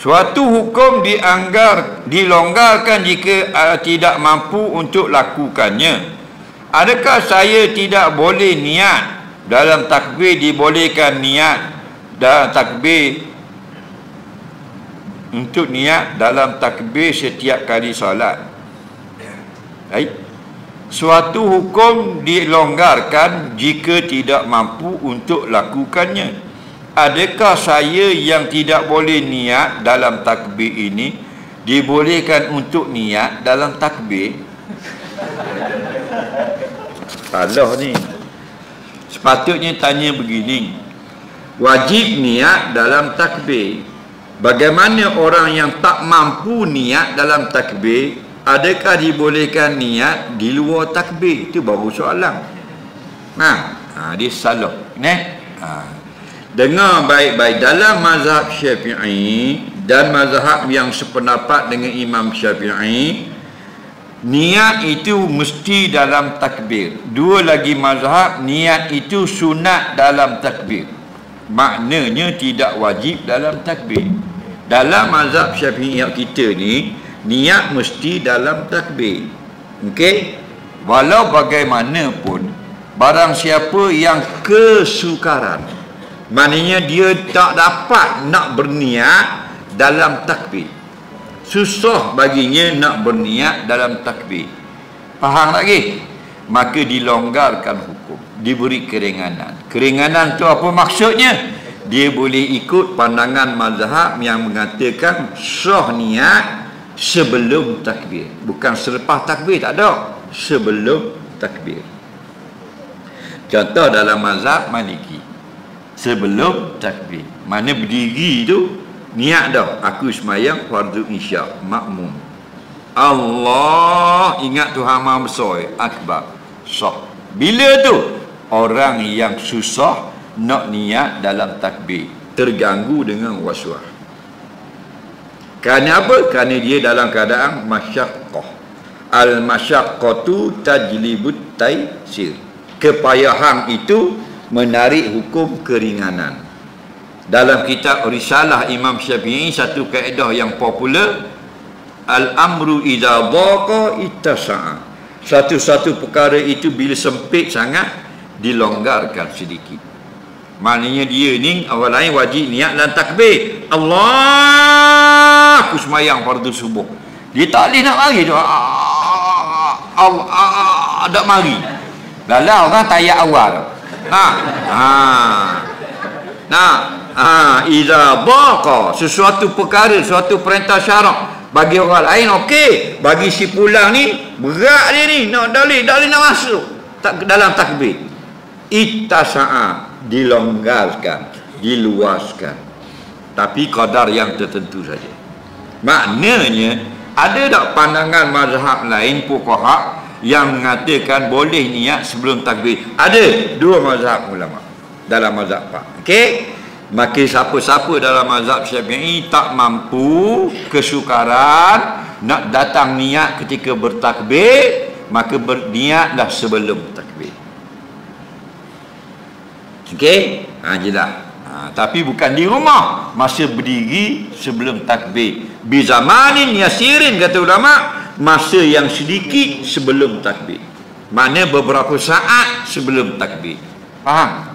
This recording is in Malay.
Suatu hukum dilonggarkan jika tidak mampu untuk lakukannya. Adakah saya tidak boleh niat? Dalam takbir dibolehkan niat dalam takbir untuk niat dalam takbir setiap kali solat. Baik. Suatu hukum dilonggarkan jika tidak mampu untuk lakukannya. Adakah saya yang tidak boleh niat dalam takbir ini dibolehkan untuk niat dalam takbir? Salah ni. Sepatutnya tanya begini. Wajib niat dalam takbir. Bagaimana orang yang tak mampu niat dalam takbir? Adakah dibolehkan niat di luar takbir? Itu baru soalan. Dia salah. Dengar baik-baik, dalam mazhab Syafi'i dan mazhab yang sependapat dengan Imam Syafi'i, niat itu mesti dalam takbir. Dua lagi mazhab, niat itu sunat dalam takbir. Maknanya tidak wajib dalam takbir. Dalam mazhab Syafi'i kita ni, niat mesti dalam takbir. Okey? Walau bagaimanapun, barang siapa yang kesukaran, maknanya dia tak dapat nak berniat dalam takbir, susah baginya nak berniat dalam takbir, faham lagi? Maka dilonggarkan hukum, diberi keringanan. Keringanan tu apa maksudnya? Dia boleh ikut pandangan mazhab yang mengatakan sah niat sebelum takbir, bukan selepas takbir, tak ada, sebelum takbir. Contoh dalam mazhab Maliki, sebelum takbir, mana berdiri tu niat dah, aku semayang fardu isyak, makmum, Allah, ingat Tuhan Maha Besar, akbar, sah. Bila tu orang yang susah nak niat dalam takbir, terganggu dengan waswas. Kerana apa? Kerana dia dalam keadaan masyaqqah. Al-masyaqqatu tajlibut taysir. Kepayahan itu menarik hukum keringanan. Dalam kitab Risalah Imam Syafi'i, satu kaedah yang popular, al-amru idza dhaqa ittasa'a. Satu-satu perkara itu bila sempit sangat dilonggarkan sedikit. Maknanya dia ni awal lain wajib niat dan takbir, Allah, aku semayang fardu subuh, dia tak boleh nak mari tu, ada mari lalau kan tayat awal. Idza baqa, sesuatu perkara, suatu perintah syarak bagi orang lain okey, bagi si pulang ni berat dia ni, nak dalih nak masuk dalam takbir, ittasa'a, dilonggarkan, diluaskan, tapi kadar yang tertentu saja. Maknanya ada tak pandangan mazhab lain fuqaha yang mengatakan boleh niat sebelum takbir? Ada dua mazhab ulama dalam mazhab Pak. Okey, maka siapa-siapa dalam mazhab Syafi'i tak mampu, kesukaran nak datang niat ketika bertakbir, maka berniatlah sebelum takbir. Okey, jelas. Tapi bukan di rumah, masa berdiri sebelum takbir. Bi zamanin yasirin, kata ulama, masa yang sedikit sebelum takbir. Mana beberapa saat sebelum takbir. Faham?